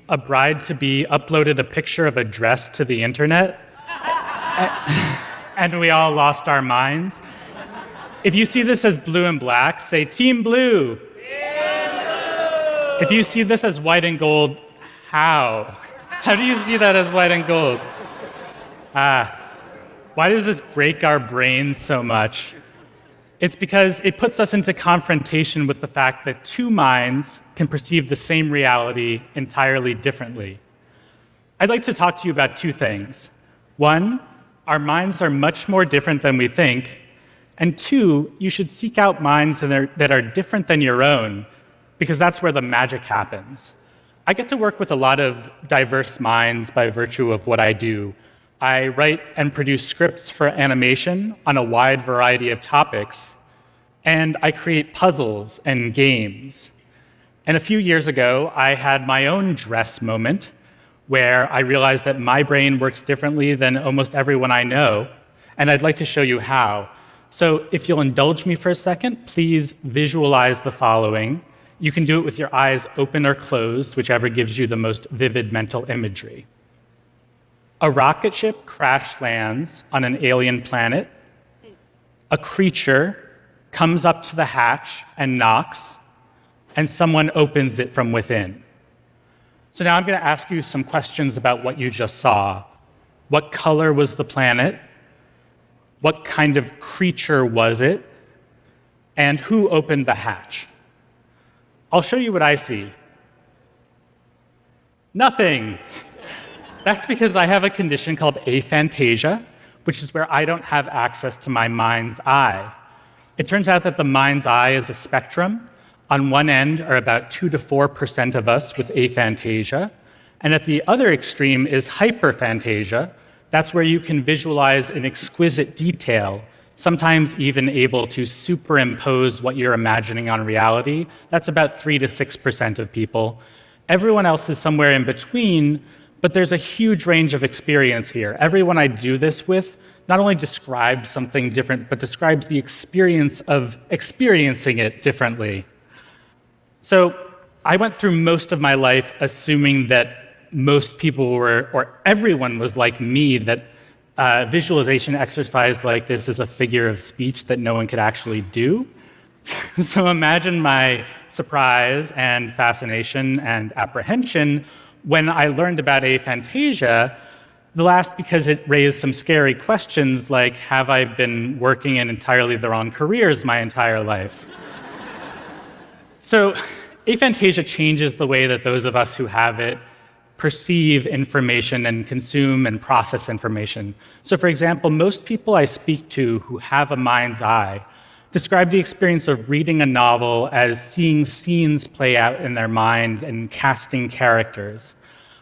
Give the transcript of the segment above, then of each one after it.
a bride-to-be uploaded a picture of a dress to the internet, and we all lost our minds. If you see this as blue and black, say Team Blue. If you see this as white and gold, how? How do you see that as white and gold? Why does this break our brains so much? It's because it puts us into confrontation with the fact that two minds can perceive the same reality entirely differently. I'd like to talk to you about two things. One, our minds are much more different than we think. And two, you should seek out minds that are different than your own, because that's where the magic happens. I get to work with a lot of diverse minds by virtue of what I do. I write and produce scripts for animation on a wide variety of topics, and I create puzzles and games. And a few years ago, I had my own dress moment where I realized that my brain works differently than almost everyone I know, and I'd like to show you how. So if you'll indulge me for a second, please visualize the following. You can do it with your eyes open or closed, whichever gives you the most vivid mental imagery. A rocket ship crash lands on an alien planet. A creature comes up to the hatch and knocks, and someone opens it from within. So now I'm going to ask you some questions about what you just saw. What color was the planet? What kind of creature was it? And who opened the hatch? I'll show you what I see. Nothing. That's because I have a condition called aphantasia, which is where I don't have access to my mind's eye. It turns out that the mind's eye is a spectrum. On one end are about 2 to 4% of us with aphantasia, and at the other extreme is hyperphantasia. That's where you can visualize in exquisite detail, sometimes even able to superimpose what you're imagining on reality. That's about 3 to 6% of people. Everyone else is somewhere in between, but there's a huge range of experience here. Everyone I do this with not only describes something different, but describes the experience of experiencing it differently. So I went through most of my life assuming that most people were, or everyone was like me, that visualization exercise like this is a figure of speech that no one could actually do. So imagine my surprise and fascination and apprehension when I learned about aphantasia, the last because it raised some scary questions like, have I been working in entirely the wrong careers my entire life? So aphantasia changes the way that those of us who have it perceive information and consume and process information. So for example, most people I speak to who have a mind's eye describe the experience of reading a novel as seeing scenes play out in their mind and casting characters.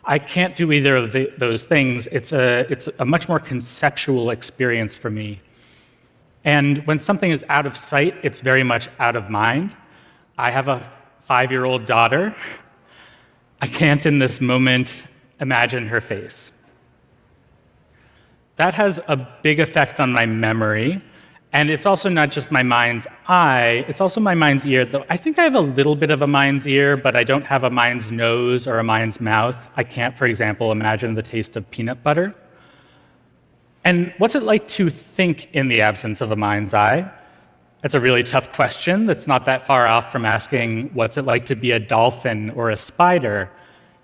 I can't do either of those things. It's a much more conceptual experience for me. And when something is out of sight, it's very much out of mind. I have a 5-year-old daughter. I can't in this moment imagine her face. That has a big effect on my memory. And it's also not just my mind's eye, it's also my mind's ear. Though I think I have a little bit of a mind's ear, but I don't have a mind's nose or a mind's mouth. I can't, for example, imagine the taste of peanut butter. And what's it like to think in the absence of a mind's eye? That's a really tough question that's not that far off from asking what's it like to be a dolphin or a spider.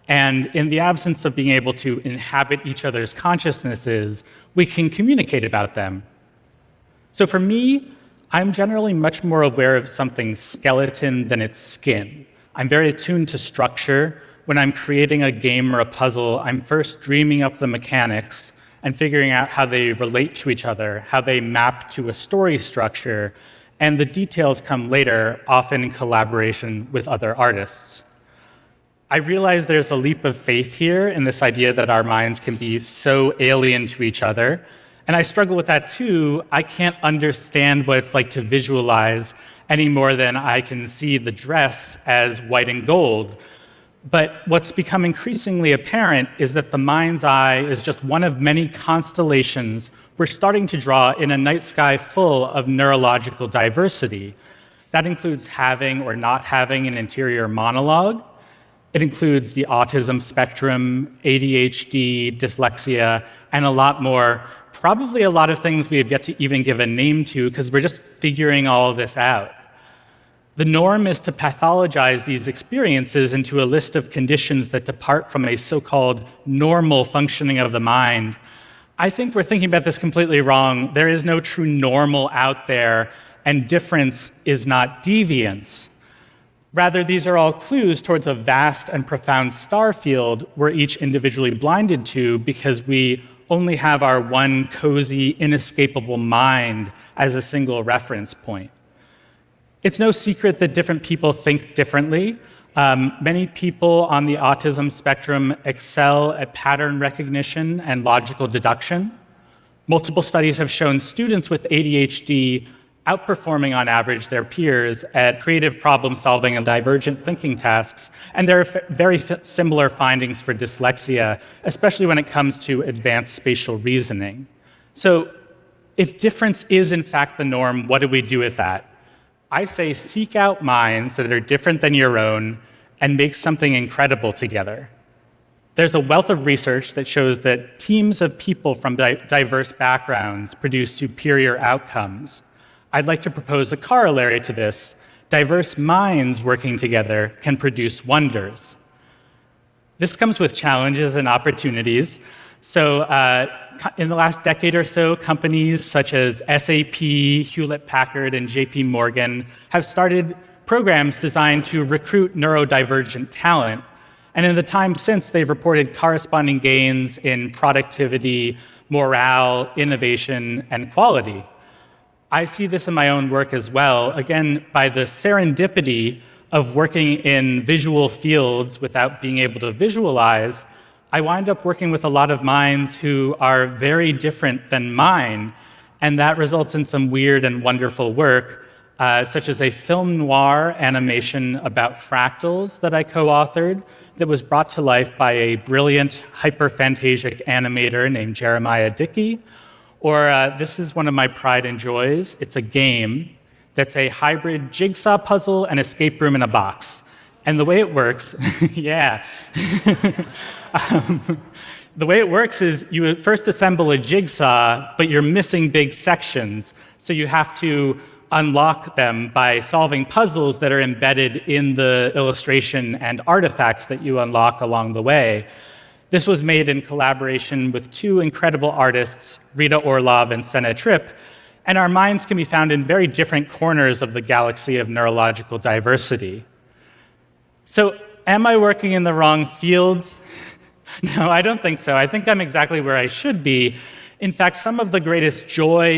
And in the absence of being able to inhabit each other's consciousnesses, we can communicate about them. So for me, I'm generally much more aware of something's skeleton than its skin. I'm very attuned to structure. When I'm creating a game or a puzzle, I'm first dreaming up the mechanics and figuring out how they relate to each other, how they map to a story structure, and the details come later, often in collaboration with other artists. I realize there's a leap of faith here in this idea that our minds can be so alien to each other. And I struggle with that too. I can't understand what it's like to visualize any more than I can see the dress as white and gold. But what's become increasingly apparent is that the mind's eye is just one of many constellations we're starting to draw in a night sky full of neurological diversity. That includes having or not having an interior monologue. It includes the autism spectrum, ADHD, dyslexia, and a lot more. Probably a lot of things we have yet to even give a name to because we're just figuring all of this out. The norm is to pathologize these experiences into a list of conditions that depart from a so-called normal functioning of the mind. I think we're thinking about this completely wrong. There is no true normal out there, and difference is not deviance. Rather, these are all clues towards a vast and profound star field we're each individually blinded to because we only have our one cozy, inescapable mind as a single reference point. It's no secret that different people think differently. Many people on the autism spectrum excel at pattern recognition and logical deduction. Multiple studies have shown students with ADHD outperforming on average their peers at creative problem solving and divergent thinking tasks, and there are very similar findings for dyslexia, especially when it comes to advanced spatial reasoning. So if difference is in fact the norm, what do we do with that? I say seek out minds that are different than your own and make something incredible together. There's a wealth of research that shows that teams of people from diverse backgrounds produce superior outcomes. I'd like to propose a corollary to this. Diverse minds working together can produce wonders. This comes with challenges and opportunities. So in the last decade or so, companies such as SAP, Hewlett-Packard, and JP Morgan have started programs designed to recruit neurodivergent talent. And in the time since, they've reported corresponding gains in productivity, morale, innovation, and quality. I see this in my own work as well, again, by the serendipity of working in visual fields without being able to visualize. I wind up working with a lot of minds who are very different than mine, and that results in some weird and wonderful work, such as a film noir animation about fractals that I co-authored that was brought to life by a brilliant hyperphantasic animator named Jeremiah Dickey. Or this is one of my pride and joys. It's a game that's a hybrid jigsaw puzzle and escape room in a box. And the way it works, yeah. The way it works is you first assemble a jigsaw, but you're missing big sections. So you have to unlock them by solving puzzles that are embedded in the illustration and artifacts that you unlock along the way. This was made in collaboration with two incredible artists, Rita Orlov and Senna Tripp, and our minds can be found in very different corners of the galaxy of neurological diversity. So, am I working in the wrong fields? No, I don't think so. I think I'm exactly where I should be. In fact, some of the greatest joy